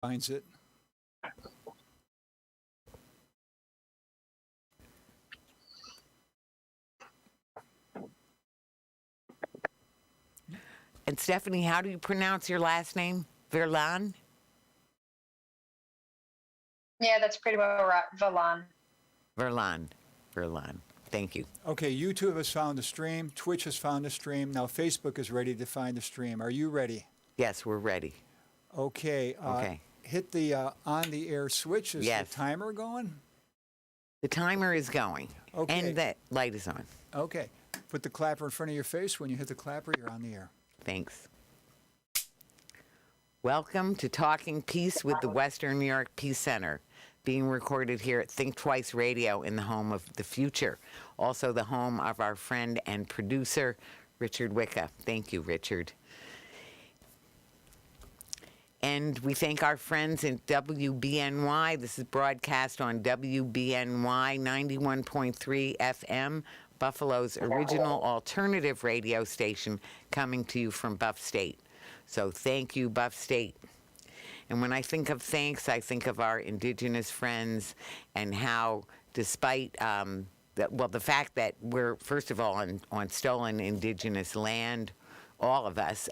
Finds it. And Stephanie, how do you pronounce your last name? Verlaan? Yeah, that's pretty well right. Verlaan. Verlaan. Thank you. Okay, YouTube has found the stream. Twitch has found the stream. Now Facebook is ready to find the stream. Are you ready? Yes, we're ready. Okay. Okay. Hit the on the air switch. Is Yes. the timer going? The timer is going. Okay. And the light is on. Okay. Put the clapper in front of your face. When you hit the clapper, you're on the air. Thanks. Welcome to Talking Peace with the Western New York Peace Center, being recorded here at Think Twice Radio in the home of the future, also the home of our friend and producer, Richard Wicca. Thank you, Richard. And we thank our friends at WBNY. This is broadcast on WBNY 91.3 FM, Buffalo's original alternative radio station, coming to you from Buff State. So thank you, Buff State. And when I think of thanks, I think of our Indigenous friends and how, despite the fact that we're, first of all, on stolen Indigenous land, all of us,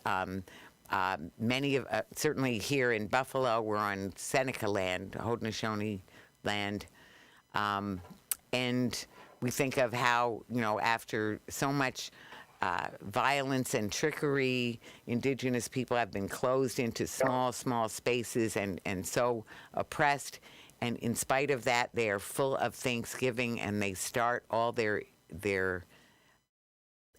many of, certainly here in Buffalo, we're on Seneca land, Haudenosaunee land, and we think of how, after so much violence and trickery, Indigenous people have been closed into small spaces and so oppressed. And in spite of that, they are full of Thanksgiving, and they start all their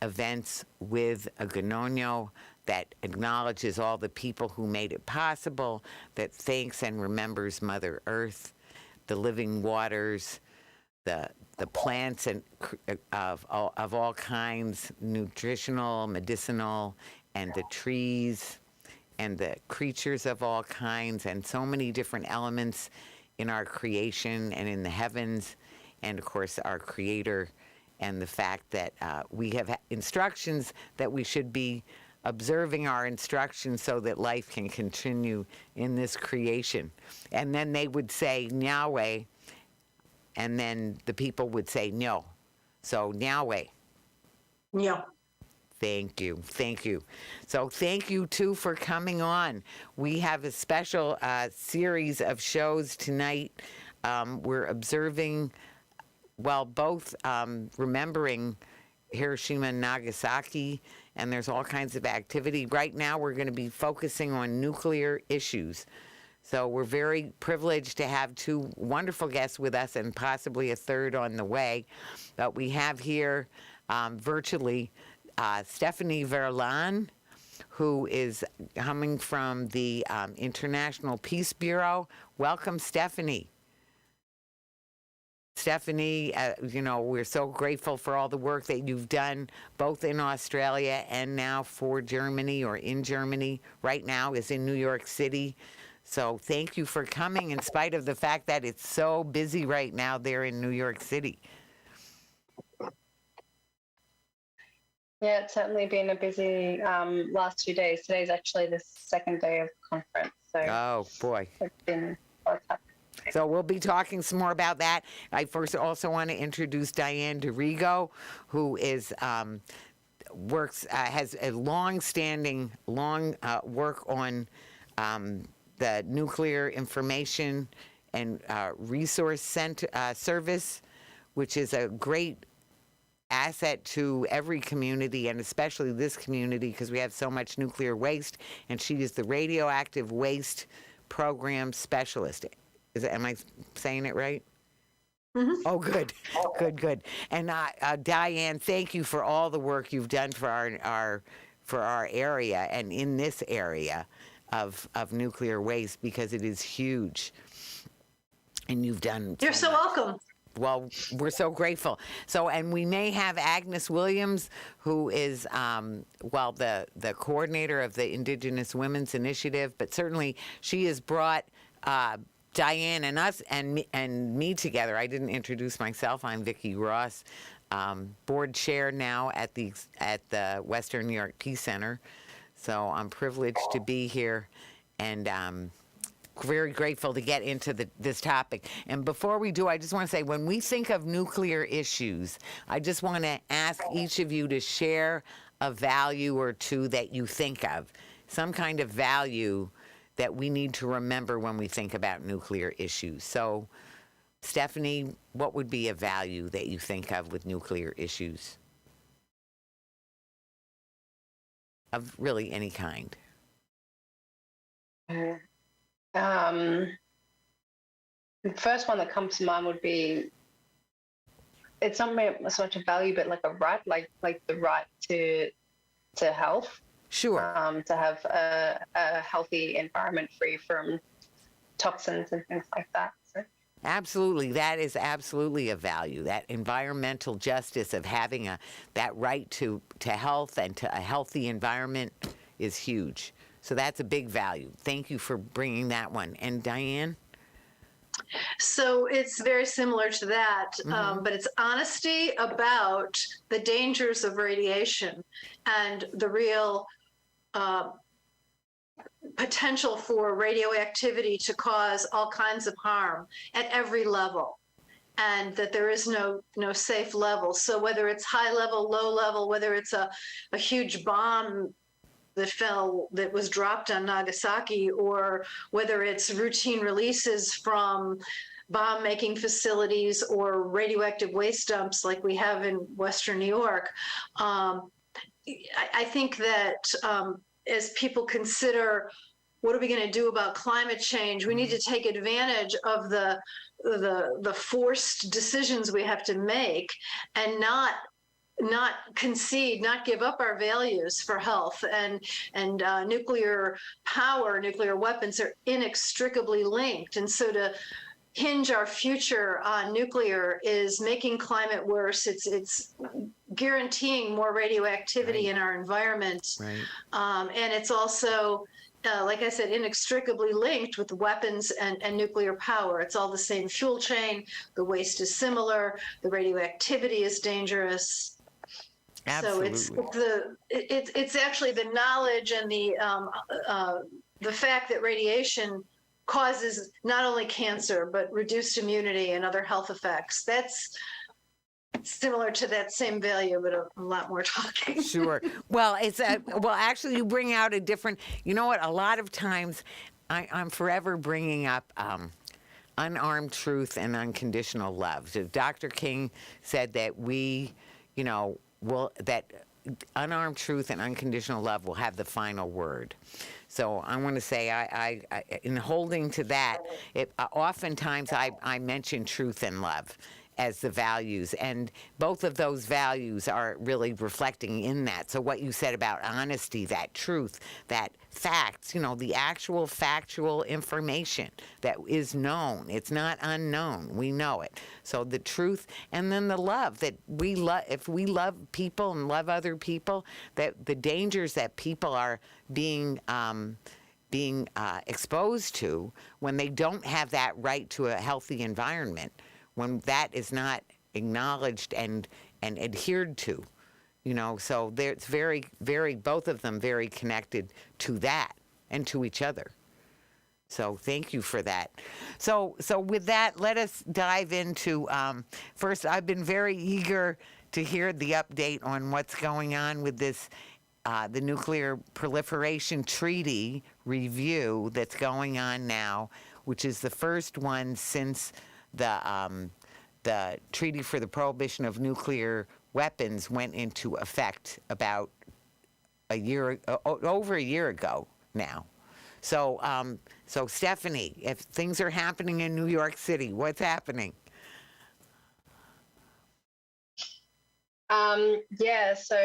events with a Ganonyo that acknowledges all the people who made it possible, that thanks and remembers Mother Earth, the living waters, the plants and of all kinds, nutritional, medicinal, and the trees, and the creatures of all kinds, and so many different elements in our creation and in the heavens, and of course our Creator, and the fact that we have instructions that we should be observing our instructions so that life can continue in this creation. And then they would say, Nyahweh, and then the people would say no. So Nyahweh. Yeah. Thank you. So thank you, too, for coming on. We have a special series of shows tonight. We're observing, both remembering Hiroshima and Nagasaki, and there's all kinds of activity. Right now, we're going to be focusing on nuclear issues. So we're very privileged to have two wonderful guests with us and possibly a third on the way. But we have here virtually Stephanie Verlaan, who is coming from the International Peace Bureau. Welcome, Stephanie. Stephanie, we're so grateful for all the work that you've done, both in Australia and now for Germany, or in Germany. Right now is in New York City. So thank you for coming, in spite of the fact that it's so busy right now there in New York City. Yeah, it's certainly been a busy last few days. Today's actually the second day of the conference. So oh, boy. It's been what's happening. So we'll be talking some more about that. I first also want to introduce Diane DeRigo, who is has a long-standing work on the Nuclear Information and Resource Service, which is a great asset to every community, and especially this community, because we have so much nuclear waste. And she is the Radioactive Waste Program Specialist. Am I saying it right? Mm-hmm. Oh, good. And Diane, thank you for all the work you've done for our area and in this area of nuclear waste, because it is huge. And you've done. You're so welcome. Well, we're so grateful. And we may have Agnes Williams, who is, the coordinator of the Indigenous Women's Initiative, but certainly she has brought Diane and us and me together. I didn't introduce myself. I'm Vicki Ross, board chair now at the Western New York Peace Center. So I'm privileged to be here, and very grateful to get into this topic. And before we do, I just want to say, when we think of nuclear issues, I just want to ask each of you to share a value or two that you think of, some kind of value that we need to remember when we think about nuclear issues. So, Stephanie, what would be a value that you think of with nuclear issues? Of really any kind. The first one that comes to mind would be, it's not so much a value, but like a right, like the right to health. Sure. To have a healthy environment free from toxins and things like that. So. Absolutely. That is absolutely a value. That environmental justice of having that right to health and to a healthy environment is huge. So that's a big value. Thank you for bringing that one. And Diane? So it's very similar to that, but it's honesty about the dangers of radiation and the real potential for radioactivity to cause all kinds of harm at every level, and that there is no safe level. So whether it's high level, low level, whether it's a huge bomb that was dropped on Nagasaki, or whether it's routine releases from bomb-making facilities or radioactive waste dumps like we have in Western New York, I think that as people consider what are we going to do about climate change, we need to take advantage of the forced decisions we have to make and not concede, not give up our values for health. And nuclear power, nuclear weapons are inextricably linked. And so to hinge our future on nuclear is making climate worse. It's guaranteeing more radioactivity in our environment. Right. And it's also, like I said, inextricably linked with weapons and nuclear power. It's all the same fuel chain. The waste is similar. The radioactivity is dangerous. Absolutely. So it's actually the knowledge and the fact that radiation causes not only cancer but reduced immunity and other health effects. That's similar to that same value, but a lot more talking. Sure. Well, actually, you bring out a different. You know what? A lot of times, I'm forever bringing up unarmed truth and unconditional love. So Dr. King said that that unarmed truth and unconditional love will have the final word. So I want to say, I in holding to that, oftentimes I mention truth and love as the values, and both of those values are really reflecting in that. So what you said about honesty, that truth, that facts, the actual factual information that is known. It's not unknown. We know it. So the truth, and then the love that we love. If we love people and love other people, that the dangers that people are being exposed to when they don't have that right to a healthy environment, when that is not acknowledged and adhered to, so it's very, very, both of them very connected to that and to each other. So thank you for that. So with that, let us dive into, first, I've been very eager to hear the update on what's going on with this, the Nuclear Proliferation Treaty review that's going on now, which is the first one since the Treaty for the Prohibition of Nuclear Weapons went into effect about over a year ago now. So Stephanie, if things are happening in New York City, what's happening? Yeah, so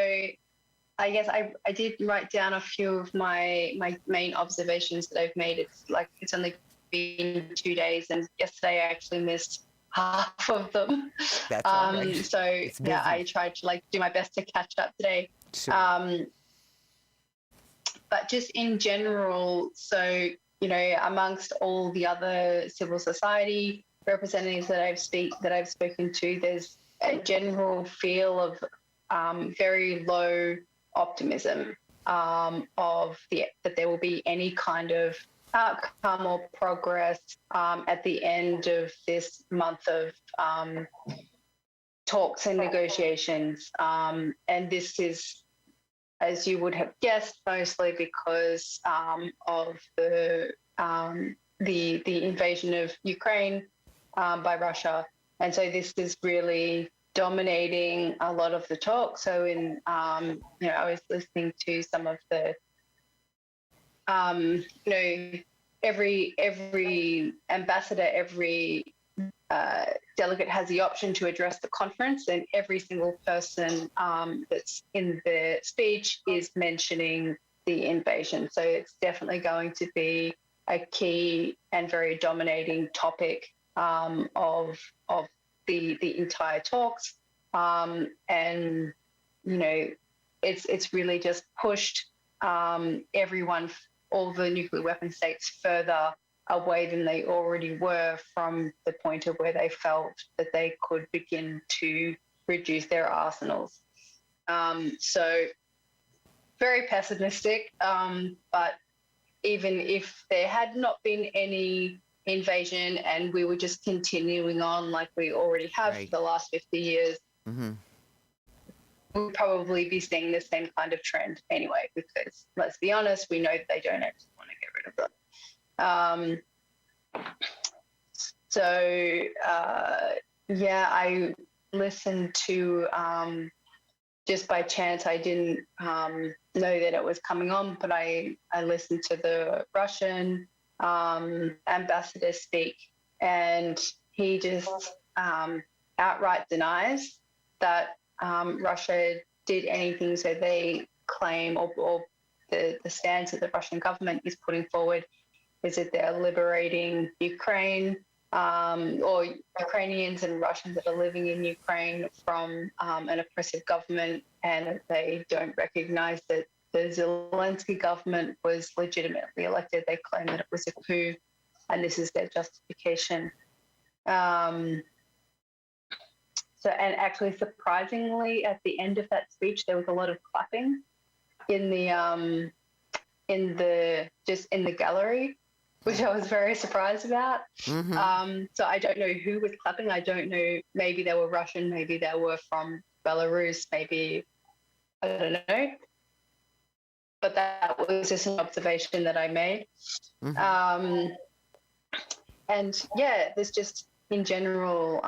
I guess I did write down a few of my main observations that I've made. It's only been 2 days, and yesterday I actually missed half of them. That's all right. So yeah, I tried to do my best to catch up today. Sure. But just in general, so amongst all the other civil society representatives that I've spoken to, there's a general feel of very low optimism that there will be any kind of outcome or progress at the end of this month of talks and negotiations. And this is, as you would have guessed, mostly because of the invasion of Ukraine by Russia. And so this is really dominating a lot of the talk. So I was listening to some of the, every ambassador, every delegate has the option to address the conference, and every single person that's in the speech is mentioning the invasion. So it's definitely going to be a key and very dominating topic of the entire talks, and it's really just pushed everyone, all the nuclear weapon states, further away than they already were from the point of where they felt that they could begin to reduce their arsenals. So very pessimistic, but even if there had not been any invasion and we were just continuing on like we already have for the last 50 years, we'll probably be seeing the same kind of trend anyway, because let's be honest, we know that they don't actually want to get rid of them. I listened to, just by chance, I didn't know that it was coming on, but I listened to the Russian ambassador speak, and he just outright denies that Russia did anything. So they claim, or the stance that the Russian government is putting forward is that they're liberating Ukraine, or Ukrainians and Russians that are living in Ukraine from an oppressive government, and that they don't recognize that the Zelensky government was legitimately elected. They claim that it was a coup, and this is their justification. And actually, surprisingly, at the end of that speech, there was a lot of clapping in the gallery, which I was very surprised about. So I don't know who was clapping. I don't know. Maybe they were Russian. Maybe they were from Belarus. Maybe, I don't know. But that was just an observation that I made. And yeah, there's just in general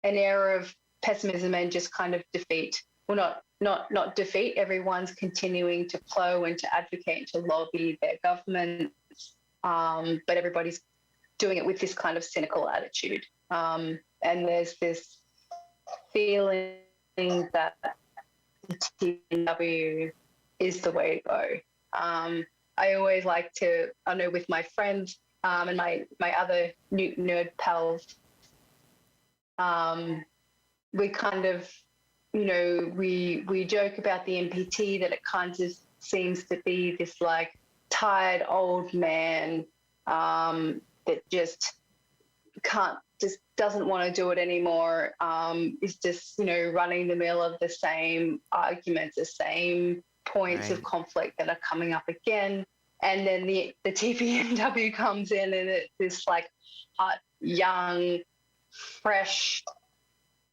an air of pessimism and just kind of defeat. Well, not defeat. Everyone's continuing to plow and to advocate and to lobby their governments, but everybody's doing it with this kind of cynical attitude. And there's this feeling that TPW is the way to go. I always like to, I know with my friends and my other nerd pals, we kind of, we joke about the NPT, that it kind of seems to be this like tired old man that just doesn't want to do it anymore, is just, running the mill of the same arguments, the same points of conflict that are coming up again. And then the TPNW comes in, and it's this like hot, young, fresh,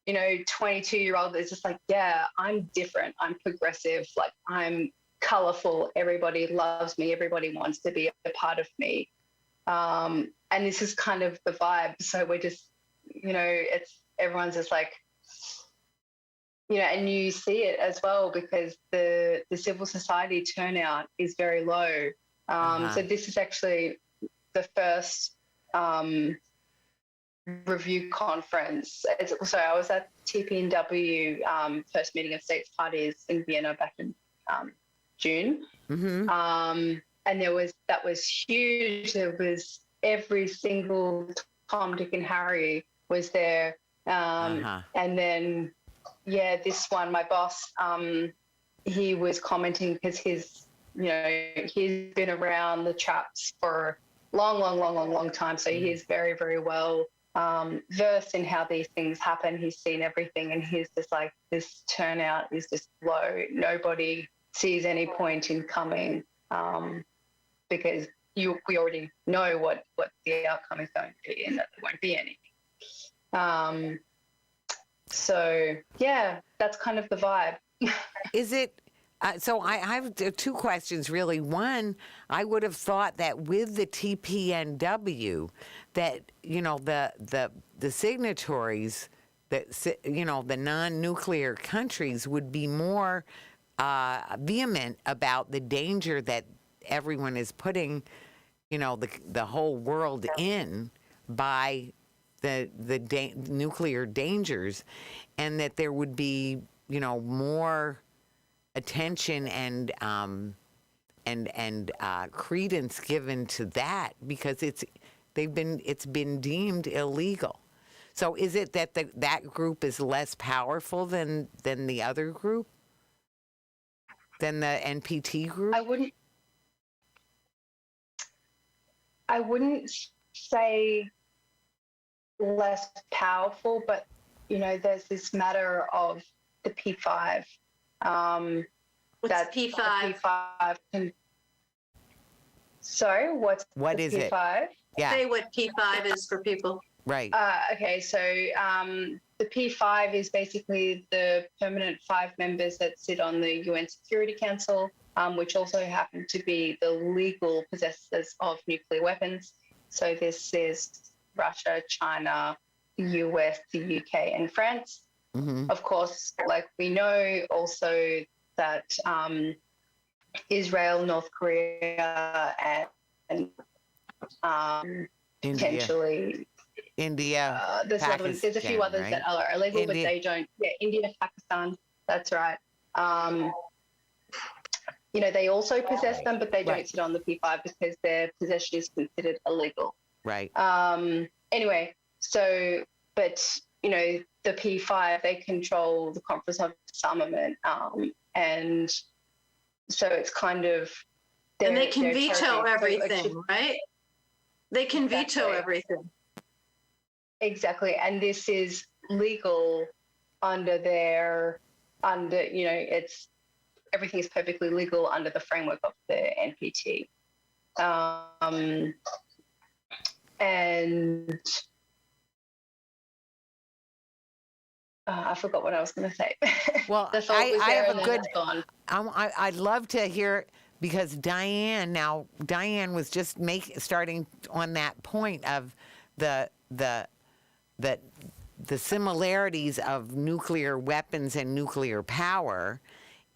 22-year-old that's just like, yeah, I'm different. I'm progressive. Like, I'm colorful. Everybody loves me. Everybody wants to be a part of me. And this is kind of the vibe. So we're just, everyone's just like, and you see it as well because the civil society turnout is very low. So this is actually the first review conference. So I was at TPNW first meeting of states parties in Vienna back in June. And that was huge. There was every single Tom, Dick and Harry was there. And then, this one, my boss, he was commenting because he's been around the chaps for long time. So he's very, very well versed in how these things happen. He's seen everything, and he's just like, this turnout is just low. Nobody sees any point in coming. because we already know what the outcome is going to be, and that there won't be any. So yeah, that's kind of the vibe. Is it? So I have two questions really. One, I would have thought that with the TPNW, that the signatories, that the non-nuclear countries would be more vehement about the danger that everyone is putting, the whole world in by the nuclear dangers, and that there would be more attention and credence given to that, because it's been deemed illegal. So is it that that group is less powerful than the other group, than the NPT group? I wouldn't say less powerful, but there's this matter of the P5. What's P5? P5 Sorry, what is P5? it? Yeah. Say what P5 is for people. Right. Okay, so the P5 is basically the permanent 5 members that sit on the UN Security Council, which also happen to be the legal possessors of nuclear weapons. So this is Russia, China, the US, the UK, and France. Mm-hmm. Of course, like we know also that Israel, North Korea, and potentially India, there's a few others, right? that are illegal, but they don't. Yeah, India, Pakistan. That's right. They also possess them, but they don't sit on the P5 because their possession is considered illegal. Right. Anyway, so but the P5, they control the Conference of Disarmament, and so it's kind of and they can veto everything, right? They can veto everything. Exactly, and this is legal under it's everything is perfectly legal under the framework of the NPT, and I forgot what I was going to say. Well, I have a good. I'd love to hear, because Diane was just starting on that point of the similarities of nuclear weapons and nuclear power.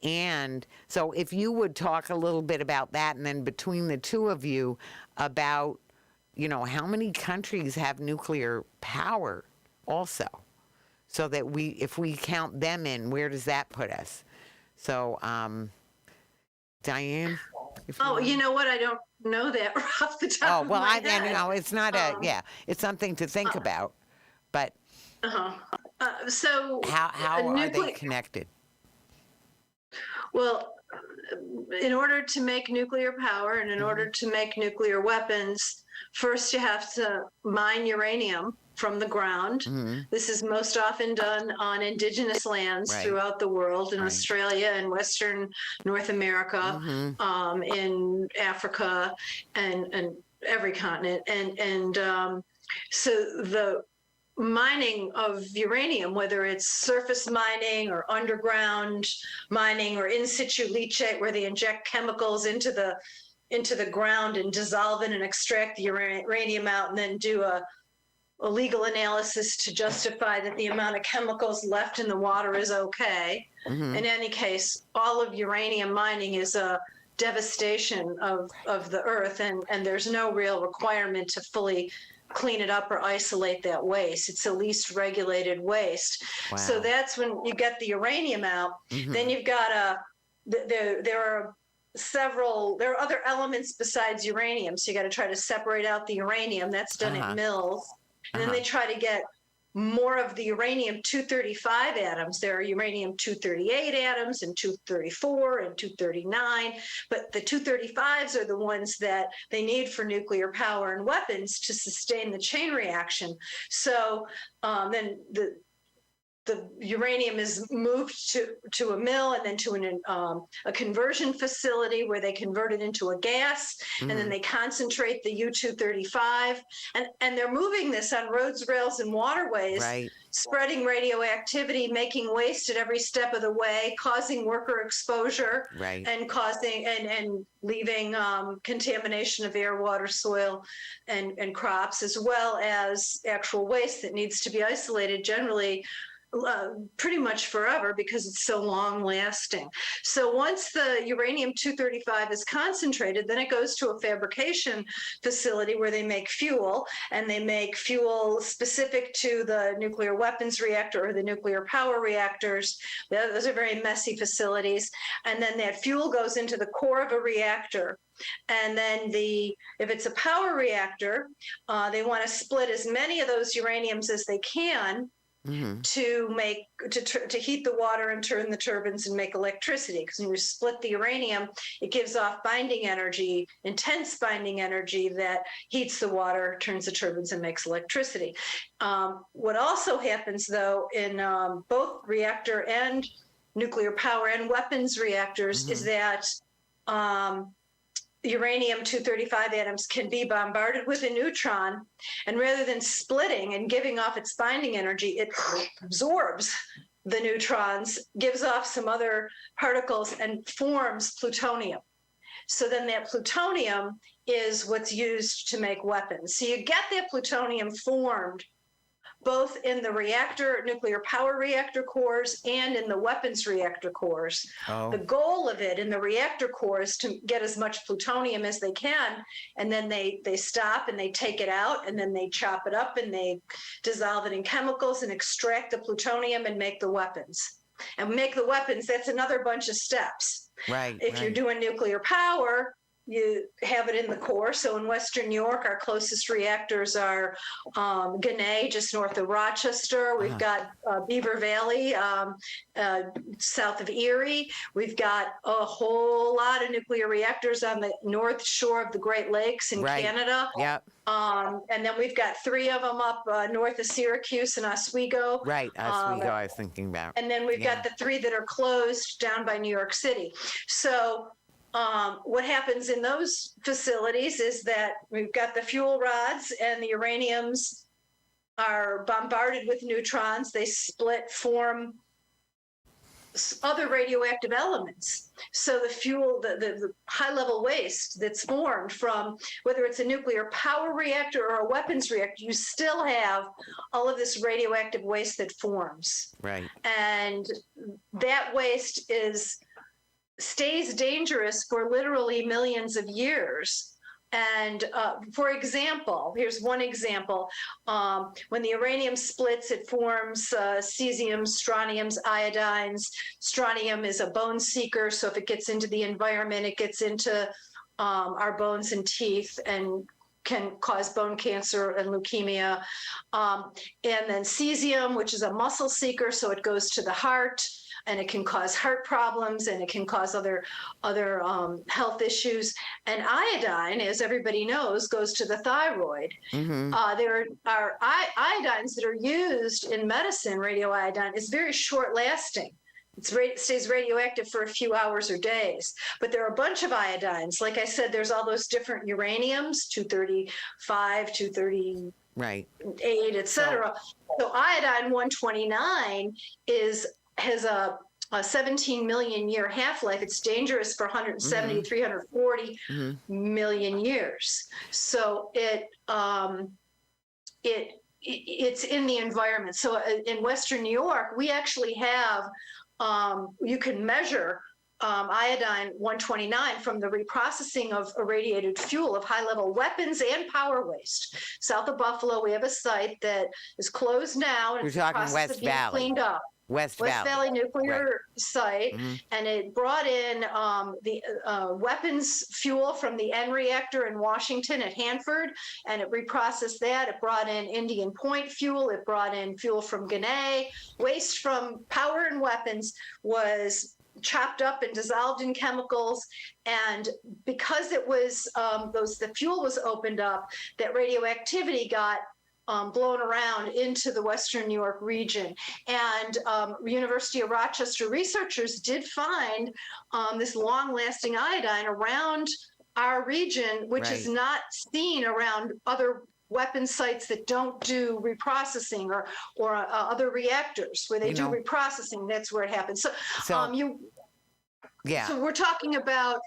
And so if you would talk a little bit about that, and then between the two of you about, how many countries have nuclear power also, so that if we count them in, where does that put us? So, Diane? You know what? I don't know that off the top of my head. It's not it's something to think about, but so how are they connected? Well, in order to make nuclear power and in order to make nuclear weapons, first you have to mine uranium from the ground. Mm-hmm. This is most often done on indigenous lands throughout the world, in Australia and Western North America, in Africa, and every continent. And so the mining of uranium, whether it's surface mining or underground mining or in situ leachate, where they inject chemicals into the ground and dissolve it and extract the uranium out, and then do a legal analysis to justify that the amount of chemicals left in the water is okay. Mm-hmm. In any case, all of uranium mining is a devastation of the earth, and there's no real requirement to fully clean it up or isolate that waste. It's the least regulated waste. Wow. So that's when you get the uranium out. Mm-hmm. Then you've got there are other elements besides uranium. So you got to try to separate out the uranium. That's done at mills. And then they try to get more of the uranium-235 atoms. There are uranium-238 atoms and 234 and 239, but the 235s are the ones that they need for nuclear power and weapons to sustain the chain reaction. So then the uranium is moved to a mill and then to a conversion facility where they convert it into a gas, and then they concentrate the U-235, and they're moving this on roads, rails, and waterways, Right. spreading radioactivity, making waste at every step of the way, causing worker exposure, Right. and causing and leaving contamination of air, water, soil, and crops, as well as actual waste that needs to be isolated generally pretty much forever because it's so long lasting. So once the uranium-235 is concentrated, then it goes to a fabrication facility where they make fuel, and they make fuel specific to the nuclear weapons reactor or the nuclear power reactors. Those are very messy facilities. And then that fuel goes into the core of a reactor. And then if it's a power reactor, they want to split as many of those uraniums as they can to heat the water and turn the turbines and make electricity. Because when you split the uranium, it gives off binding energy, intense binding energy that heats the water, turns the turbines, and makes electricity. What also happens, though, in both reactor and nuclear power and weapons reactors is that uranium-235 atoms can be bombarded with a neutron, and rather than splitting and giving off its binding energy, it absorbs the neutrons, gives off some other particles, and forms plutonium. So then that plutonium is what's used to make weapons. So you get that plutonium formed both in the reactor, nuclear power reactor cores, and in the weapons reactor cores. Oh. The goal of it in the reactor core is to get as much plutonium as they can, and then they stop and they take it out, and then they chop it up and they dissolve it in chemicals and extract the plutonium and make the weapons. And make the weapons, that's another bunch of steps. Right. If you're doing nuclear power, you have it in the core. So in Western New York, our closest reactors are Gunay, just north of Rochester. We've got Beaver Valley, south of Erie. We've got a whole lot of nuclear reactors on the north shore of the Great Lakes in Canada. Yep. And then we've got 3 of them up north of Syracuse and Oswego. Right. Oswego, I was thinking about. And then we've got the 3 that are closed down by New York City. So what happens in those facilities is that we've got the fuel rods, and the uraniums are bombarded with neutrons. They split, form other radioactive elements. So the fuel, the high-level waste that's formed from, whether it's a nuclear power reactor or a weapons reactor, you still have all of this radioactive waste that forms. Right. And that waste stays dangerous for literally millions of years. And for example, here's one example. When the uranium splits, it forms cesiums, strontiums, iodines. Strontium is a bone seeker, so if it gets into the environment, it gets into our bones and teeth and can cause bone cancer and leukemia. And then cesium, which is a muscle seeker, so it goes to the heart, and it can cause heart problems, and it can cause other health issues. And iodine, as everybody knows, goes to the thyroid. There are iodines that are used in medicine. Radioiodine is very short lasting. It stays radioactive for a few hours or days. But there are a bunch of iodines. Like I said, there's all those different uraniums, 235, 238, Right. et cetera. So iodine 129 has a 17 million year half-life. It's dangerous for 170 to 340 million years. So it's in the environment. So in Western New York, we actually have, you can measure iodine 129 from the reprocessing of irradiated fuel of high-level weapons and power waste. South of Buffalo, we have a site that is closed now, and We're it's in the talking process West of being Valley. cleaned up. West Valley nuclear site, Mhm. and it brought in the weapons fuel from the N reactor in Washington at Hanford, and it reprocessed that. It brought in Indian Point fuel. It brought in fuel from Gunay. Waste from power and weapons was chopped up and dissolved in chemicals, and because it was the fuel was opened up, that radioactivity got blown around into the Western New York region. And University of Rochester researchers did find this long-lasting iodine around our region, which is not seen around other weapon sites that don't do reprocessing, or other reactors where they do reprocessing. That's where it happens. So we're talking about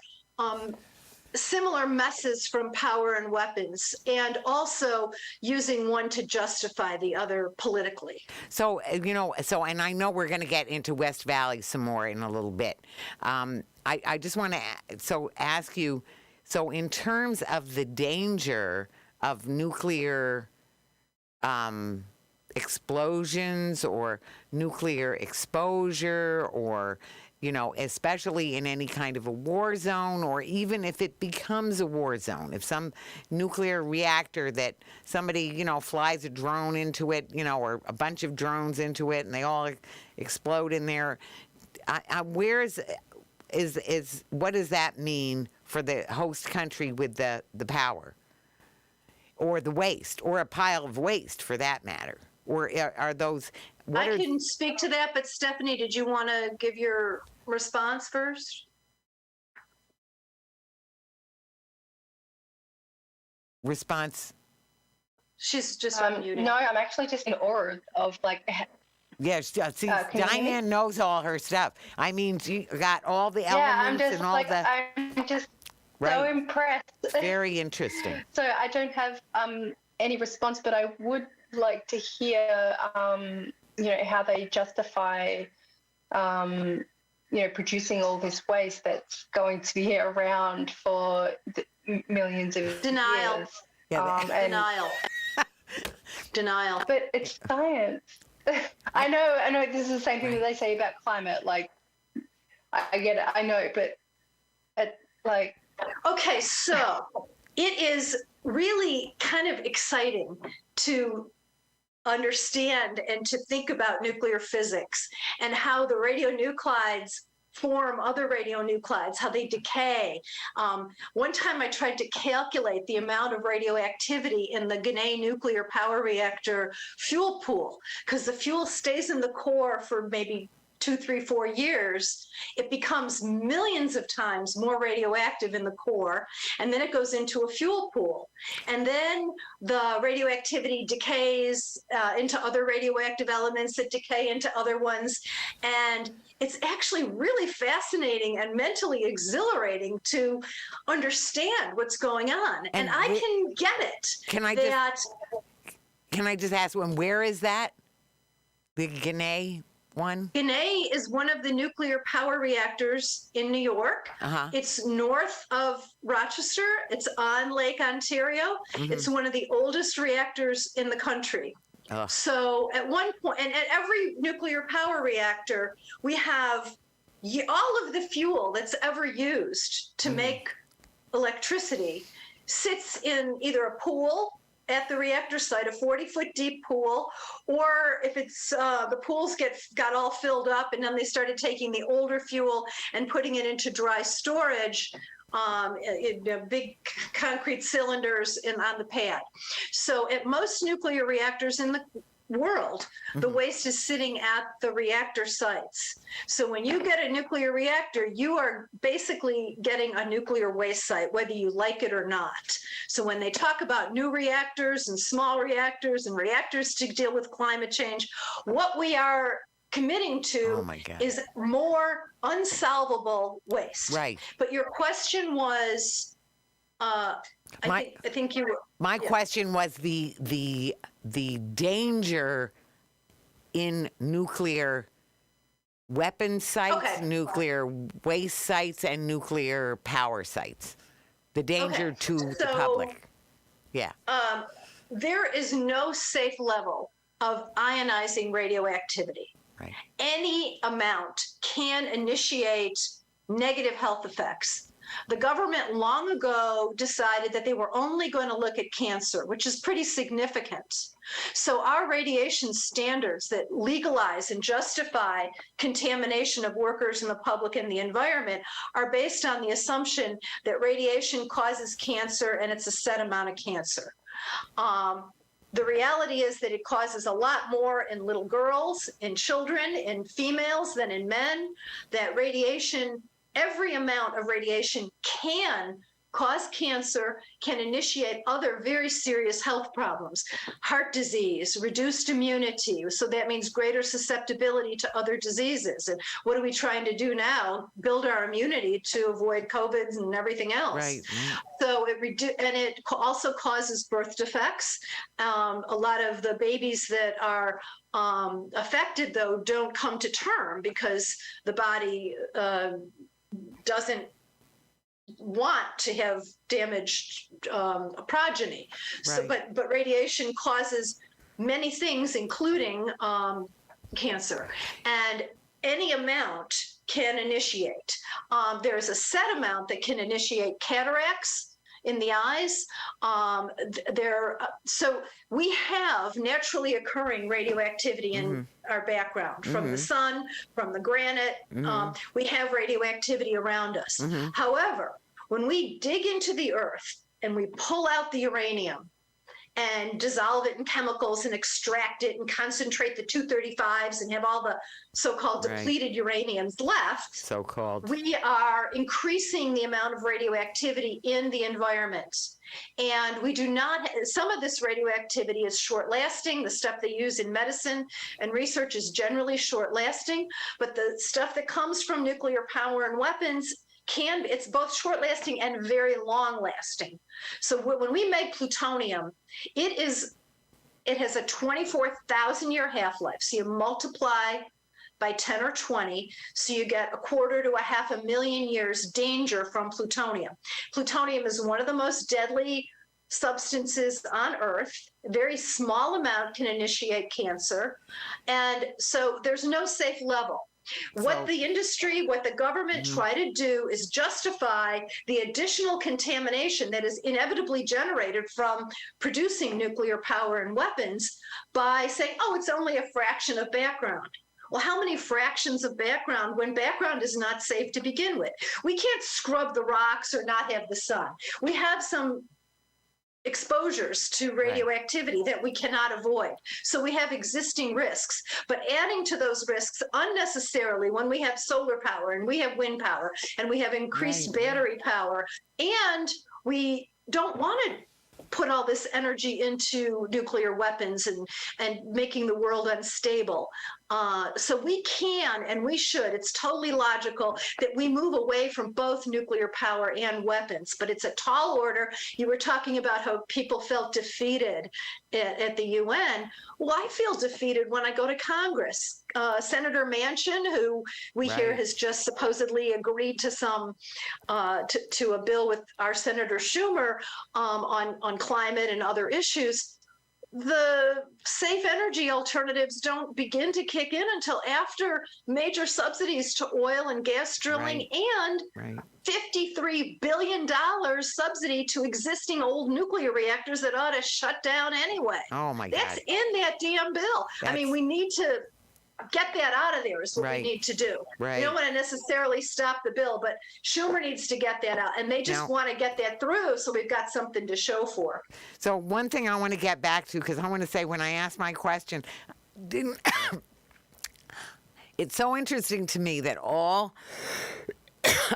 similar messes from power and weapons, and also using one to justify the other politically. So, and I know we're going to get into West Valley some more in a little bit. I just want to ask you, so in terms of the danger of nuclear explosions or nuclear exposure, or especially in any kind of a war zone, or even if it becomes a war zone, if some nuclear reactor that somebody, flies a drone into it, or a bunch of drones into it, and they all explode in there, what does that mean for the host country with the power? Or the waste, or a pile of waste for that matter? Or are those... I can speak to that, but Stephanie, did you want to give your response first? Response? She's just unmuted. No, I'm actually just in awe of Yeah, see, Diane knows all her stuff. I mean, she got all the elements and all the... I'm just so impressed. Very interesting. So I don't have any response, but I would like to hear, how they justify, producing all this waste that's going to be around for millions of years. Denial. Denial. But it's science. I know this is the same thing that they say about climate. Like, I get it. I know, but okay, so it is really kind of exciting to understand and to think about nuclear physics and how the radionuclides form other radionuclides, how they decay. One time I tried to calculate the amount of radioactivity in the Ginna nuclear power reactor fuel pool, because the fuel stays in the core for maybe 2, 3, 4 years. It becomes millions of times more radioactive in the core, and then it goes into a fuel pool. And then the radioactivity decays into other radioactive elements that decay into other ones. And it's actually really fascinating and mentally exhilarating to understand what's going on. And I can get it. Can I just ask one, where is that? The Ginna one? Ginna is one of the nuclear power reactors in New York. It's north of Rochester. It's on Lake Ontario. It's one of the oldest reactors in the country. So at one point, and at every nuclear power reactor, we have all of the fuel that's ever used to make electricity sits in either a pool at the reactor site, a 40-foot deep pool, or if it's the pools got all filled up and then they started taking the older fuel and putting it into dry storage in big concrete cylinders on the pad. So at most nuclear reactors in the world, the waste is sitting at the reactor sites. So when you get a nuclear reactor, you are basically getting a nuclear waste site, whether you like it or not. So when they talk about new reactors and small reactors and reactors to deal with climate change, what we are committing to is more unsolvable waste. Right. But your question was, I think you were. My question was the danger in nuclear weapon sites, nuclear waste sites, and nuclear power sites. The danger to the public. Yeah. There is no safe level of ionizing radioactivity. Right. Any amount can initiate negative health effects. The government long ago decided that they were only going to look at cancer, which is pretty significant. So our radiation standards that legalize and justify contamination of workers and the public and the environment are based on the assumption that radiation causes cancer and it's a set amount of cancer. the reality is that it causes a lot more in little girls, in children, in females than in men, that radiation, every amount of radiation can cause cancer, can initiate other very serious health problems, heart disease, reduced immunity. So that means greater susceptibility to other diseases. And what are we trying to do now? Build our immunity to avoid COVID and everything else. Right. So it also causes birth defects. A lot of the babies that are affected, though, don't come to term because the body doesn't want to have damaged progeny. So, Right. but radiation causes many things, including cancer, and any amount can initiate. There's a set amount that can initiate cataracts in the eyes. So we have naturally occurring radioactivity in our background from the sun, from the granite. We have radioactivity around us. However, when we dig into the earth and we pull out the uranium and dissolve it in chemicals and extract it and concentrate the 235s and have all the so-called depleted uraniums left, So-called. we are increasing the amount of radioactivity in the environment. And we do not, some of this radioactivity is short lasting. The stuff they use in medicine and research is generally short lasting, but the stuff that comes from nuclear power and weapons it's both short lasting and very long lasting. So when we make plutonium, it has a 24,000 year half-life. So you multiply by 10 or 20, so you get 250,000 to 500,000 years danger from plutonium. Plutonium is one of the most deadly substances on Earth. A very small amount can initiate cancer. And so there's no safe level. What the industry, what the government try to do is justify the additional contamination that is inevitably generated from producing nuclear power and weapons by saying, oh, it's only a fraction of background. Well, how many fractions of background when background is not safe to begin with? We can't scrub the rocks or not have the sun. We have some exposures to radioactivity that we cannot avoid. So we have existing risks, but adding to those risks unnecessarily when we have solar power and we have wind power and we have increased battery power, and we don't want to put all this energy into nuclear weapons and making the world unstable. So we can and we should, it's totally logical that we move away from both nuclear power and weapons, but it's a tall order. You were talking about how people felt defeated at the UN. Well, I feel defeated when I go to Congress. Senator Manchin, who we hear has just supposedly agreed to to a bill with our Senator Schumer on climate and other issues. The safe energy alternatives don't begin to kick in until after major subsidies to oil and gas drilling and $53 billion subsidy to existing old nuclear reactors that ought to shut down anyway. Oh my God. That's in that damn bill. I mean, we need to get that out of there is what we need to do. We don't want to necessarily stop the bill, but Schumer needs to get that out. And they just want to get that through so we've got something to show for. So one thing I want to get back to, because I want to say when I asked my question, it's so interesting to me that all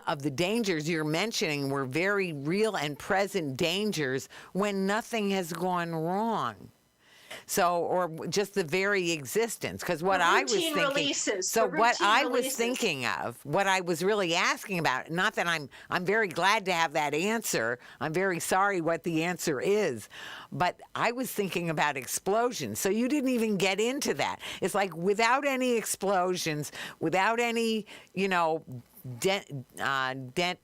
of the dangers you're mentioning were very real and present dangers when nothing has gone wrong. So, or just the very existence, because what I was thinking, thinking of, what I was really asking about, not that I'm very glad to have that answer. I'm very sorry what the answer is, but I was thinking about explosions. So you didn't even get into that. It's like without any explosions, without any,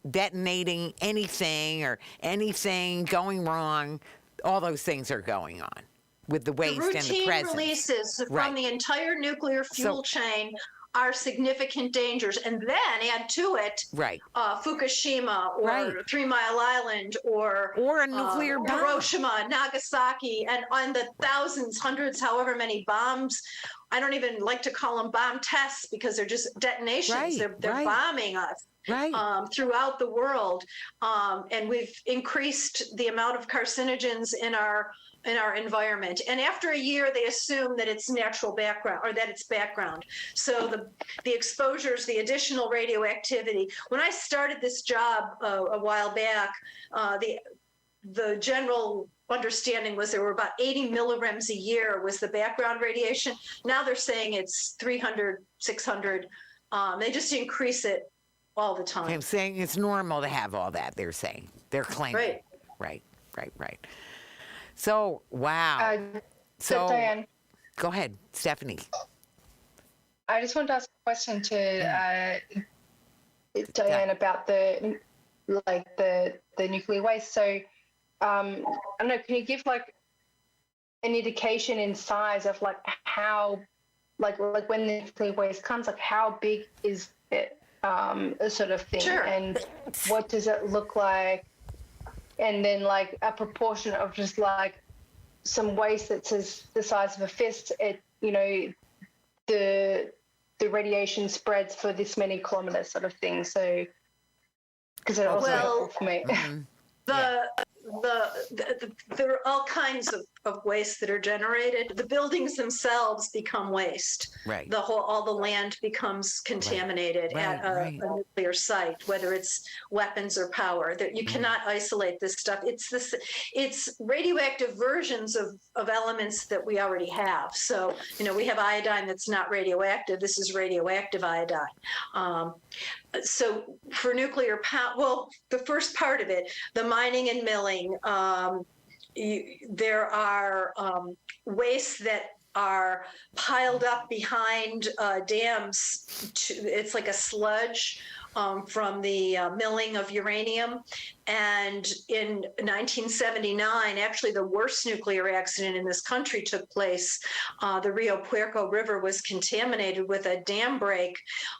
detonating anything or anything going wrong, all those things are going on. With the waste and the presence. Routine releases from the entire nuclear fuel chain are significant dangers. And then add to it Fukushima or 3 Mile Island or a nuclear bomb. Hiroshima, Nagasaki, and on the thousands, hundreds, however many bombs I don't even like to call them bomb tests because they're just detonations. Right, They're right. bombing us Right. throughout the world, and we've increased the amount of carcinogens in our environment. And after a year, they assume that it's natural background or that it's background. So the exposures, the additional radioactivity. When I started this job a while back, the general understanding was there were about 80 milligrams a year was the background radiation. Now they're saying it's 300, 600. They just increase it all the time. I'm saying it's normal to have all that, they're saying. They're claiming. Right. Right. So, wow. So Diane, go ahead, Stephanie. I just wanted to ask a question to Diane about the nuclear waste. So I don't know, can you give like an indication in size of like how, like when the nuclear waste comes, like how big is it, sort of thing? Sure. And what does it look like? And then like a proportion of just like some waste that's the size of a fist, the radiation spreads for this many kilometers, sort of thing. So, because it also helpful for me. There are all kinds of waste that are generated. The buildings themselves become waste. Right. All the land becomes contaminated at a nuclear site, whether it's weapons or power. That you cannot isolate this stuff. It's radioactive versions of elements that we already have. So, we have iodine that's not radioactive. This is radioactive iodine. So for nuclear power, well, the first part of it, the mining and milling, there are wastes that are piled up behind dams. It's like a sludge from the milling of uranium. And in 1979, actually the worst nuclear accident in this country took place. The Rio Puerco River was contaminated with a dam break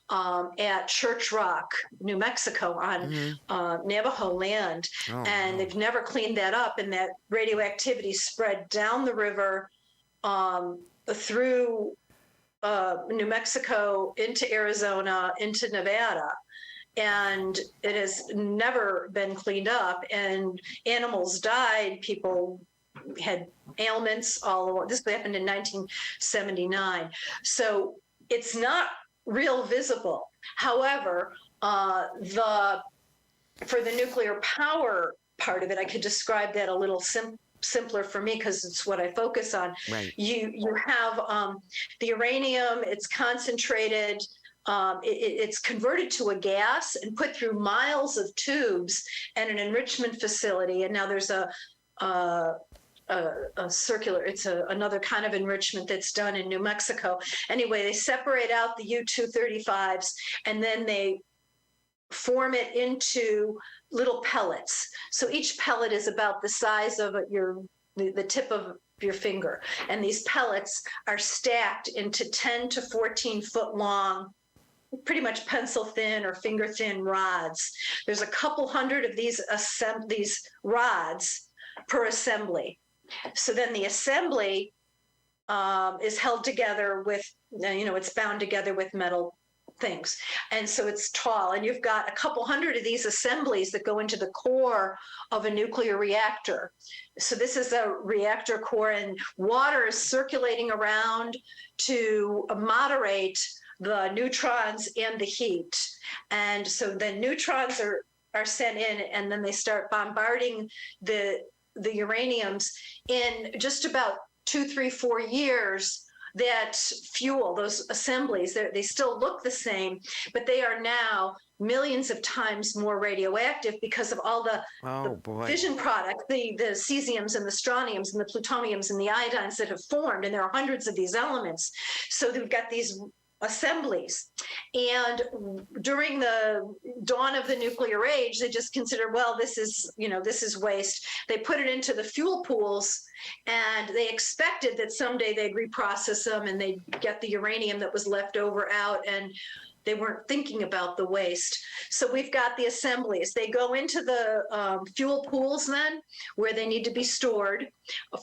at Church Rock, New Mexico on Navajo land. And they've never cleaned that up. And that radioactivity spread down the river through New Mexico into Arizona, into Nevada. And it has never been cleaned up, and animals died. People had ailments all along. This happened in 1979. So it's not real visible. However, for the nuclear power part of it, I could describe that a little simpler for me because it's what I focus on. Right. You have the uranium, it's concentrated. It's converted to a gas and put through miles of tubes and an enrichment facility. And now there's a circular, it's another kind of enrichment that's done in New Mexico. Anyway, they separate out the U-235s and then they form it into little pellets. So each pellet is about the size of the tip of your finger. And these pellets are stacked into 10 to 14 foot long, pretty much pencil thin or finger thin rods. There's a couple hundred of these rods per assembly. So then the assembly is held together with, it's bound together with metal things. And so it's tall. And you've got a couple hundred of these assemblies that go into the core of a nuclear reactor. So this is a reactor core, and water is circulating around to moderate the neutrons and the heat. And so the neutrons are sent in, and then they start bombarding the uraniums. In just about 2, 3, 4 years, that fuel, those assemblies, they still look the same, but they are now millions of times more radioactive because of all the fission products, the cesiums and the strontiums and the plutoniums and the iodines that have formed, and there are hundreds of these elements. So we've got these assemblies. And during the dawn of the nuclear age, they just considered, well, this is waste. They put it into the fuel pools, and they expected that someday they'd reprocess them and they'd get the uranium that was left over out, and they weren't thinking about the waste. So we've got the assemblies. They go into the fuel pools then, where they need to be stored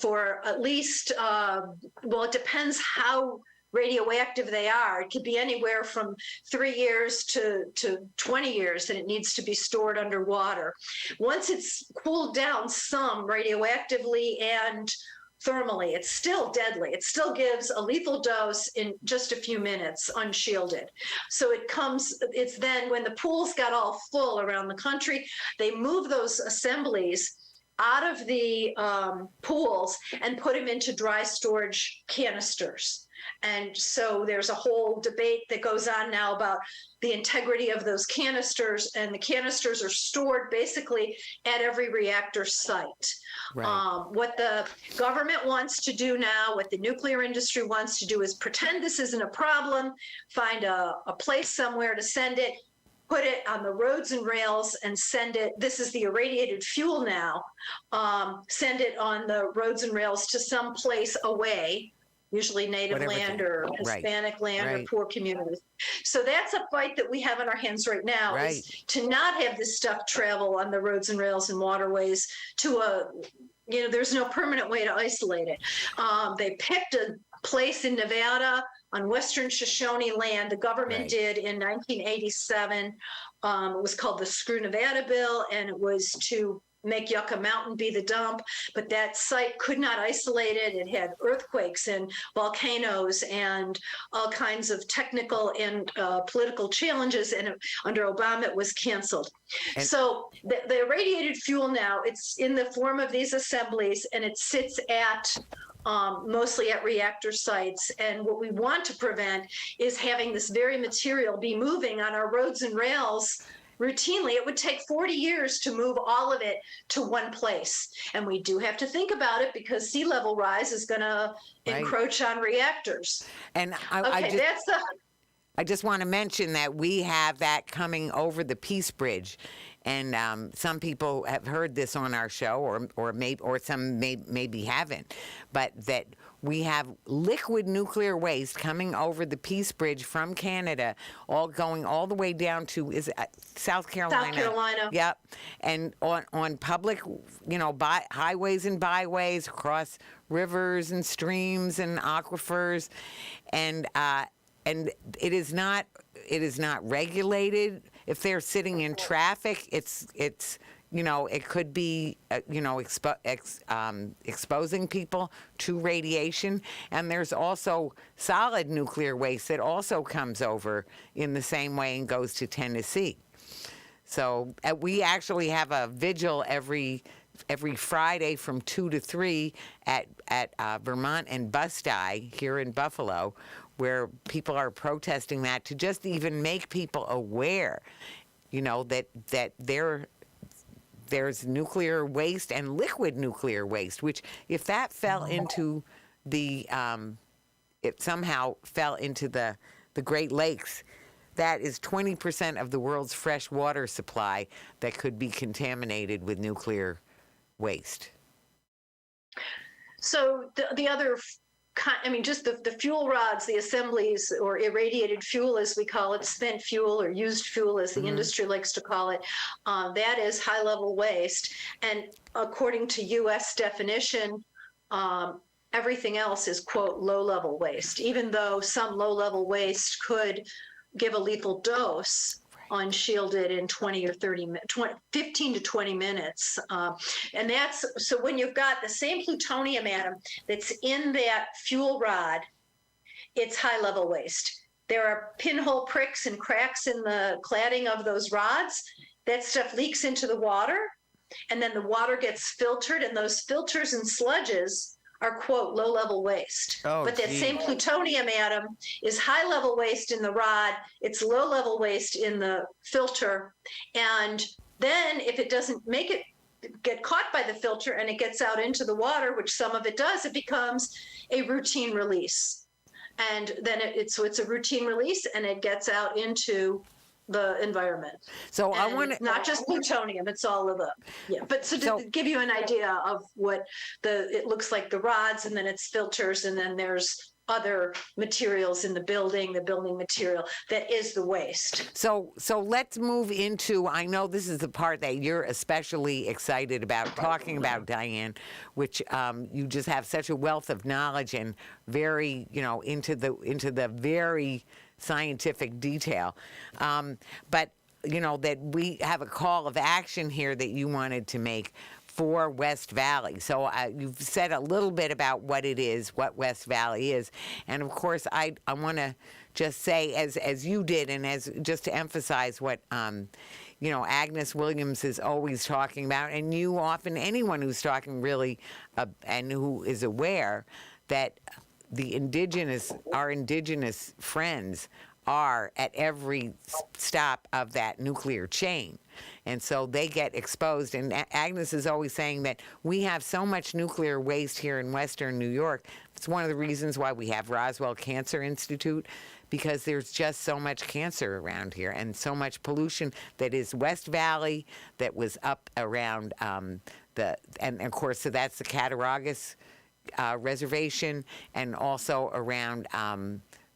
for at least, it depends how radioactive they are. It could be anywhere from 3 years to 20 years, and it needs to be stored underwater. Once it's cooled down some radioactively and thermally, it's still deadly. It still gives a lethal dose in just a few minutes, unshielded. So it's then when the pools got all full around the country, they move those assemblies out of the pools and put them into dry storage canisters. And so there's a whole debate that goes on now about the integrity of those canisters, and the canisters are stored basically at every reactor site. Right. What the government wants to do now, what the nuclear industry wants to do, is pretend this isn't a problem, find a place somewhere to send it, put it on the roads and rails and send it. This is the irradiated fuel now. Send it on the roads and rails to some place away, usually native land or Hispanic land or poor communities. So that's a fight that we have in our hands right now, is to not have this stuff travel on the roads and rails and waterways to there's no permanent way to isolate it. They picked a place in Nevada on Western Shoshone land. The government did in 1987. It was called the Screw Nevada Bill, and it was to make Yucca Mountain be the dump, but that site could not isolate it. It had earthquakes and volcanoes and all kinds of technical and political challenges, and under Obama it was canceled. And so the irradiated fuel now, it's in the form of these assemblies, and it sits at mostly at reactor sites. And what we want to prevent is having this very material be moving on our roads and rails routinely. It would take 40 years to move all of it to one place. And we do have to think about it, because sea level rise is going to encroach on reactors. And I just want to mention that we have that coming over the Peace Bridge. And some people have heard this on our show, or some maybe haven't, but that we have liquid nuclear waste coming over the Peace Bridge from Canada, all going all the way down to South Carolina. South Carolina. Yep. And on public, highways and byways, across rivers and streams and aquifers, and it is not regulated. If they're sitting in traffic, it could be, exposing people to radiation. And there's also solid nuclear waste that also comes over in the same way and goes to Tennessee. So we actually have a vigil every Friday from 2 to 3 at Vermont and Bust-I here in Buffalo, where people are protesting that, to just even make people aware, that there's nuclear waste and liquid nuclear waste, which if that fell into it somehow fell into the Great Lakes, that is 20% of the world's fresh water supply that could be contaminated with nuclear waste. So the other, just the fuel rods, the assemblies, or irradiated fuel as we call it, spent fuel or used fuel as the industry likes to call it, that is high-level waste. And according to U.S. definition, everything else is, quote, low-level waste, even though some low-level waste could give a lethal dose unshielded in 15 to 20 minutes. And that's, so when you've got the same plutonium atom that's in that fuel rod, it's high level waste. There are pinhole pricks and cracks in the cladding of those rods. That stuff leaks into the water, and then the water gets filtered, and those filters and sludges are, quote, low-level waste. But that same plutonium atom is high-level waste in the rod. It's low-level waste in the filter. And then if it doesn't get caught by the filter and it gets out into the water, which some of it does, it becomes a routine release. And then it's a routine release, and it gets out into the environment. So and I want to not just plutonium, it's all of the But to give you an idea of what it looks like, the rods, and then it's filters, and then there's other materials in the building material that is the waste. So let's move into, I know this is the part that you're especially excited about talking about, Diane, which you just have such a wealth of knowledge and very, into the very scientific detail. But, that we have a call of action here that you wanted to make for West Valley. So you've said a little bit about what it is, what West Valley is. And of course, I want to just say, as you did, and as just to emphasize what, Agnes Williams is always talking about, and you often, anyone who's talking really, and who is aware that our indigenous friends are at every stop of that nuclear chain. And so they get exposed. And Agnes is always saying that we have so much nuclear waste here in Western New York. It's one of the reasons why we have Roswell Cancer Institute, because there's just so much cancer around here and so much pollution that is West Valley, that was up around and of course, so that's the Cattaraugus Reservation, and also around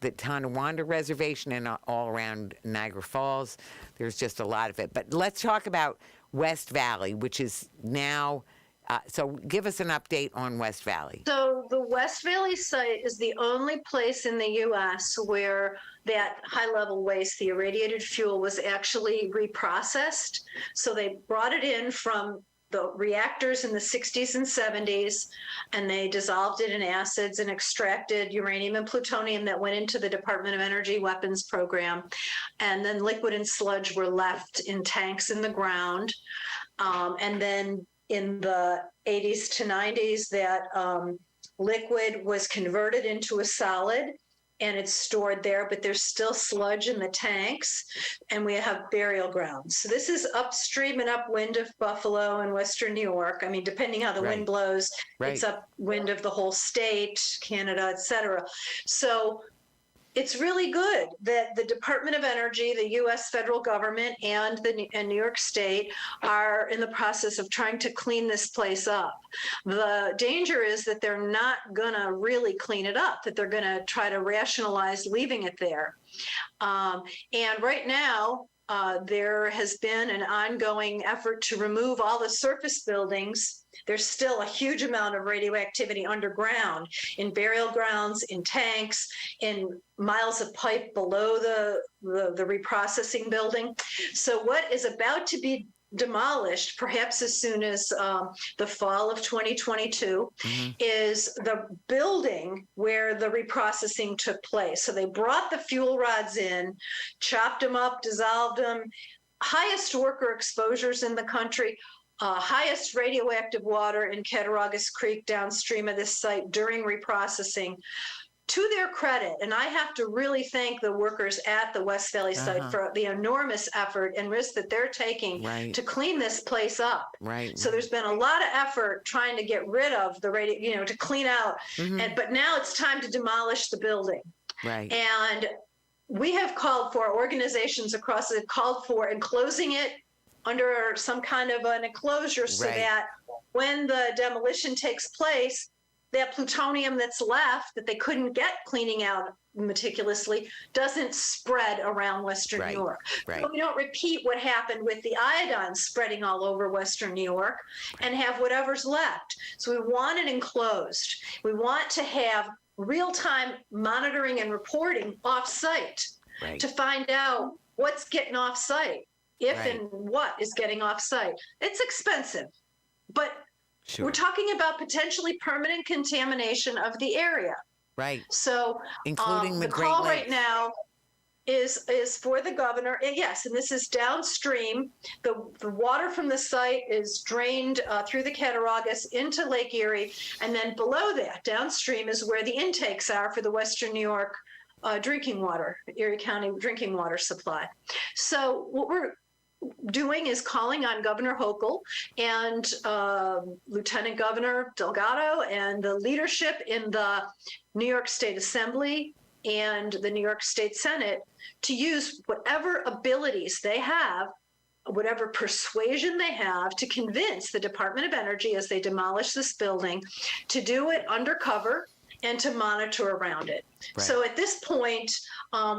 the Tonawanda Reservation and all around Niagara Falls. There's just a lot of it. But let's talk about West Valley, which is now, so give us an update on West Valley. So the West Valley site is the only place in the U.S. where that high-level waste, the irradiated fuel, was actually reprocessed. So they brought it in from the reactors in the 60s and 70s, and they dissolved it in acids and extracted uranium and plutonium that went into the Department of Energy weapons program. And then liquid and sludge were left in tanks in the ground. And then in the 80s to 90s, that liquid was converted into a solid, and it's stored there, but there's still sludge in the tanks, and we have burial grounds. So this is upstream and upwind of Buffalo and Western New York. I mean, depending how the wind blows, it's upwind of the whole state, Canada, et cetera. So it's really good that the Department of Energy, the U.S. federal government, and New York State are in the process of trying to clean this place up. The danger is that they're not going to really clean it up, that they're going to try to rationalize leaving it there. And right now, there has been an ongoing effort to remove all the surface buildings. There's still a huge amount of radioactivity underground in burial grounds, in tanks, in miles of pipe below the reprocessing building. So what is about to be demolished, perhaps as soon as the fall of 2022, is the building where the reprocessing took place. So they brought the fuel rods in, chopped them up, dissolved them, highest worker exposures in the country, highest radioactive water in Cattaraugus Creek downstream of this site during reprocessing. To their credit, and I have to really thank the workers at the West Valley site for the enormous effort and risk that they're taking to clean this place up. So there's been a lot of effort trying to get rid of the to clean out, but now it's time to demolish the building. And we have called for, organizations across it called for enclosing it under some kind of an enclosure so that when the demolition takes place, that plutonium that's left that they couldn't get cleaning out meticulously doesn't spread around Western New York. So we don't repeat what happened with the iodine spreading all over Western New York and have whatever's left. So we want it enclosed. We want to have real-time monitoring and reporting off-site to find out what's getting off-site, if and what is getting off-site. It's expensive, but we're talking about potentially permanent contamination of the area. So including the Great call Lakes. right now is for the governor. Yes, and this is downstream. The water from the site is drained through the Cattaraugus into Lake Erie, and then below that, downstream, is where the intakes are for the Western New York drinking water, Erie County drinking water supply. So what we're doing is calling on Governor Hochul and Lieutenant Governor Delgado and the leadership in the New York State Assembly and the New York State Senate to use whatever abilities they have, whatever persuasion they have, to convince the Department of Energy, as they demolish this building, to do it undercover and to monitor around it. Right. So at this point,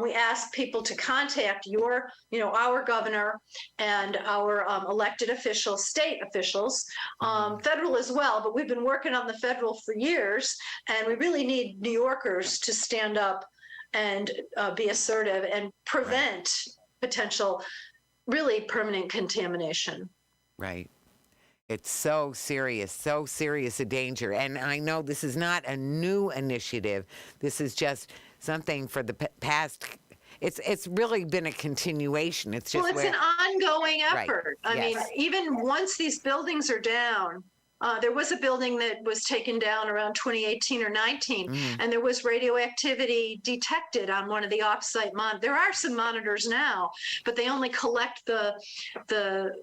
we ask people to contact our governor and our elected officials, state officials, federal as well, but we've been working on the federal for years, and we really need New Yorkers to stand up and be assertive and prevent potential really permanent contamination. Right. It's so serious a danger. And I know this is not a new initiative. This is just something for the past. It's really been a continuation. It's just an ongoing effort. Right. I mean, even once these buildings are down, there was a building that was taken down around 2018 or 19, and there was radioactivity detected on one of the offsite there are some monitors now, but they only collect the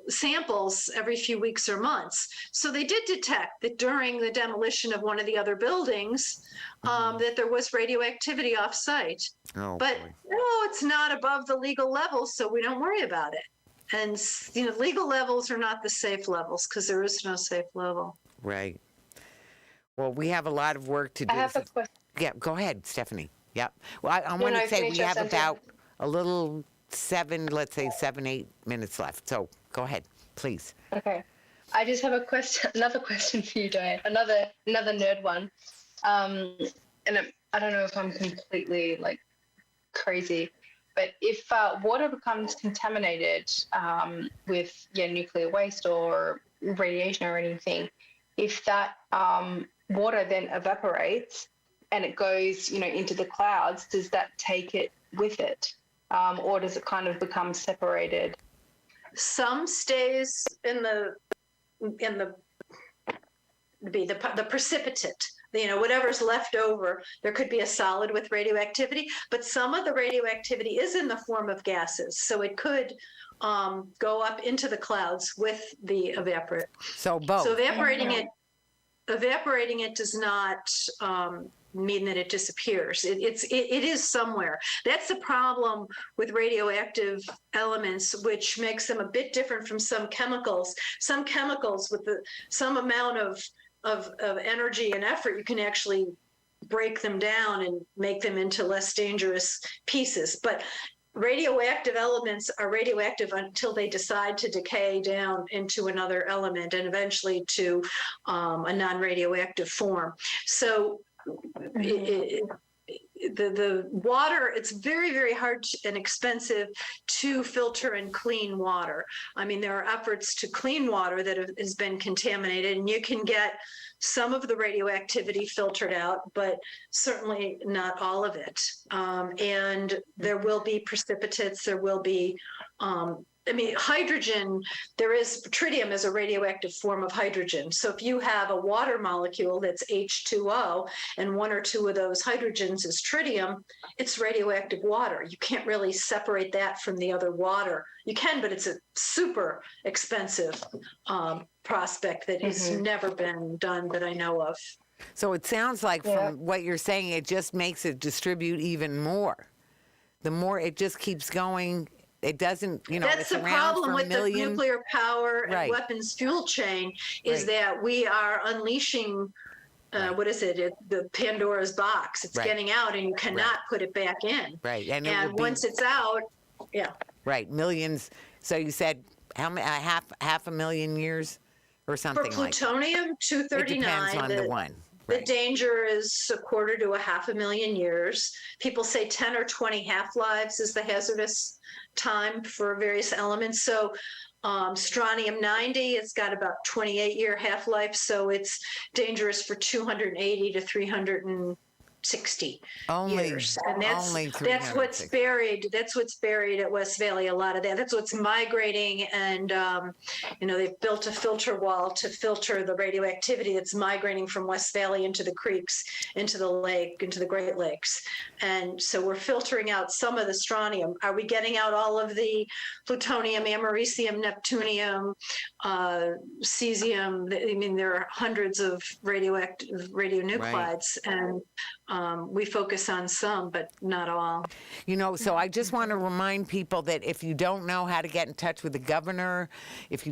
samples every few weeks or months. So they did detect that during the demolition of one of the other buildings, that there was radioactivity offsite. Oh, but boy. no, it's not above the legal level, so we don't worry about it. And, legal levels are not the safe levels because there is no safe level. Right. Well, we have a lot of work to do. I have a question. Yeah, go ahead, Stephanie. Yep. Well, I want to say we have about a little 8 minutes left. So go ahead, please. Okay. I just have another question for you, Diane. Another nerd one. And I don't know if I'm completely crazy, but if water becomes contaminated with nuclear waste or radiation or anything, if that water then evaporates and it goes, into the clouds, does that take it with it, or does it kind of become separated? Some stays in the precipitate. Whatever's left over, there could be a solid with radioactivity, but some of the radioactivity is in the form of gases. So it could go up into the clouds with the evaporate. So both. So evaporating it does not mean that it disappears. It is somewhere. That's the problem with radioactive elements, which makes them a bit different from some chemicals. Some chemicals with some amount of energy and effort, you can actually break them down and make them into less dangerous pieces. But radioactive elements are radioactive until they decide to decay down into another element and eventually to a non-radioactive form. So the water, it's very, very hard and expensive to filter and clean water. I mean, there are efforts to clean water that has been contaminated, and you can get some of the radioactivity filtered out, but certainly not all of it. And there will be precipitates, there will be hydrogen, tritium is a radioactive form of hydrogen. So if you have a water molecule that's H2O and one or two of those hydrogens is tritium, it's radioactive water. You can't really separate that from the other water. You can, but it's a super expensive prospect that has never been done that I know of. So it sounds like from what you're saying, it just makes it distribute even more. The more it just keeps going. It doesn't, That's it's the around problem for with the nuclear power and weapons fuel chain is that we are unleashing, the Pandora's box. It's getting out and you cannot put it back in. Right. And once it's out, Right. Millions. So you said how many, half a million years or something like that? For plutonium, 239. It depends on the one. The danger is 1/4 to 500,000 years. People say 10 or 20 half-lives is the hazardous time for various elements. So strontium-90, it's got about 28-year half-life, so it's dangerous for 280 to 360 years. And that's what's buried. That's what's buried at West Valley. A lot of that. That's what's migrating, and they've built a filter wall to filter the radioactivity that's migrating from West Valley into the creeks, into the lake, into the Great Lakes. And so we're filtering out some of the strontium. Are we getting out all of the plutonium, americium, neptunium, cesium? I mean, there are hundreds of radionuclides, and we focus on some, but not all. You know, so I just want to remind people that if you don't know how to get in touch with the governor,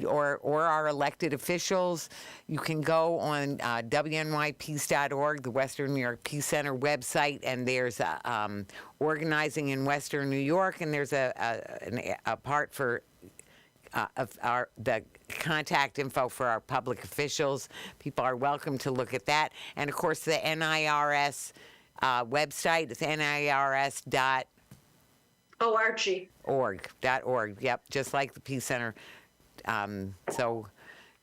or our elected officials, you can go on WNYPC.org, the Western New York Peace Center website, and there's organizing in Western New York, and there's a part for the contact info for our public officials. People are welcome to look at that. And of course, the NIRS website is NIRS.org. Yep, just like the Peace Center. So,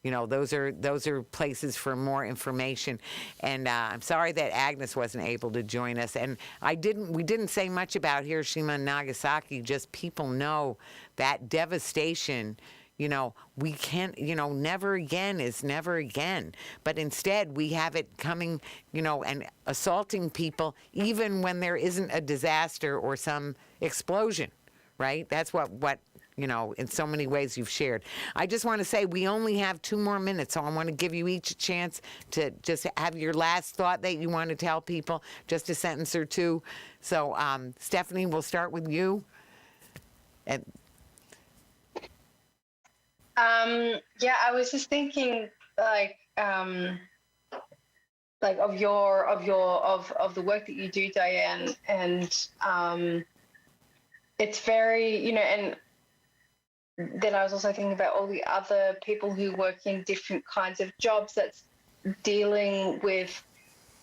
you know, those are places for more information. And I'm sorry that Agnes wasn't able to join us. And we didn't say much about Hiroshima and Nagasaki. Just people know that devastation. You know, we can't, you know, never again is never again. But instead, we have it coming, you know, and assaulting people even when there isn't a disaster or some explosion, right? That's what you know, in so many ways you've shared. I just want to say we only have 2 more minutes, so I want to give you each a chance to just have your last thought that you want to tell people, just a sentence or two. So, Stephanie, we'll start with you. And yeah, I was just thinking like of the work that you do, Diane, and it's very, you know, and then I was also thinking about all the other people who work in different kinds of jobs that's dealing with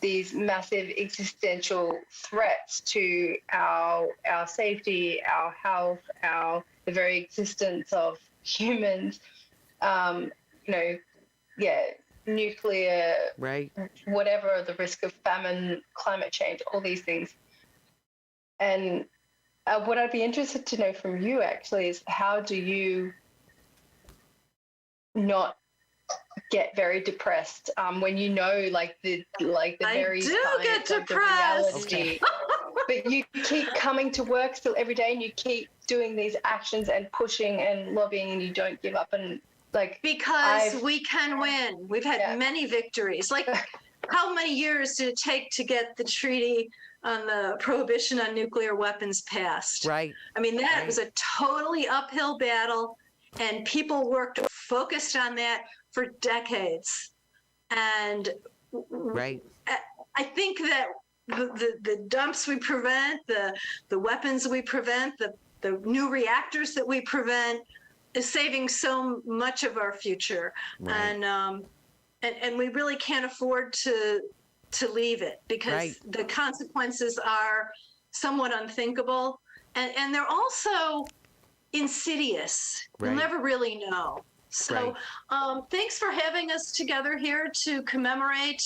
these massive existential threats to our safety, our health, the very existence of humans, you know, nuclear, right, whatever, the risk of famine, climate change, all these things. And what I'd be interested to know from you actually is how do you not get very depressed when you know the very I do get science, depressed. the reality, but you keep coming to work still every day and you keep doing these actions and pushing and lobbying and you don't give up and because we can win. We've had many victories. Like how many years did it take to get the treaty on the prohibition on nuclear weapons passed? Right. I mean, that was a totally uphill battle and people worked focused on that for decades. And I think that the dumps we prevent, the weapons we prevent, the new reactors that we prevent is saving so much of our future. Right. And we really can't afford to leave it because the consequences are somewhat unthinkable. And they're also insidious. We'll never really know. So thanks for having us together here to commemorate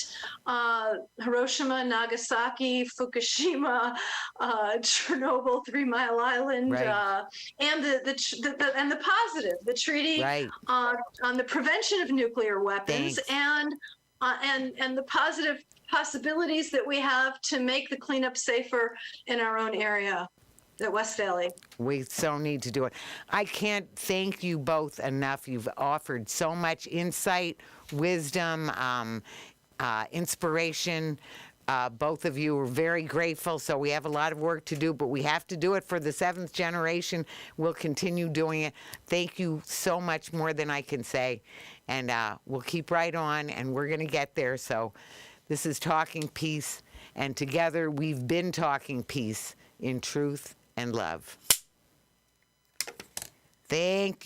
Hiroshima, Nagasaki, Fukushima, Chernobyl, 3 Mile Island, and the positive, the treaty on the prevention of nuclear weapons, and the positive possibilities that we have to make the cleanup safer in our own area. At West Valley. We so need to do it. I can't thank you both enough. You've offered so much insight, wisdom, inspiration. Both of you are very grateful, so we have a lot of work to do, but we have to do it for the 7th generation. We'll continue doing it. Thank you so much, more than I can say. And we'll keep right on, and we're going to get there. So this is Talking Peace, and together we've been talking peace in truth and love. Thank you.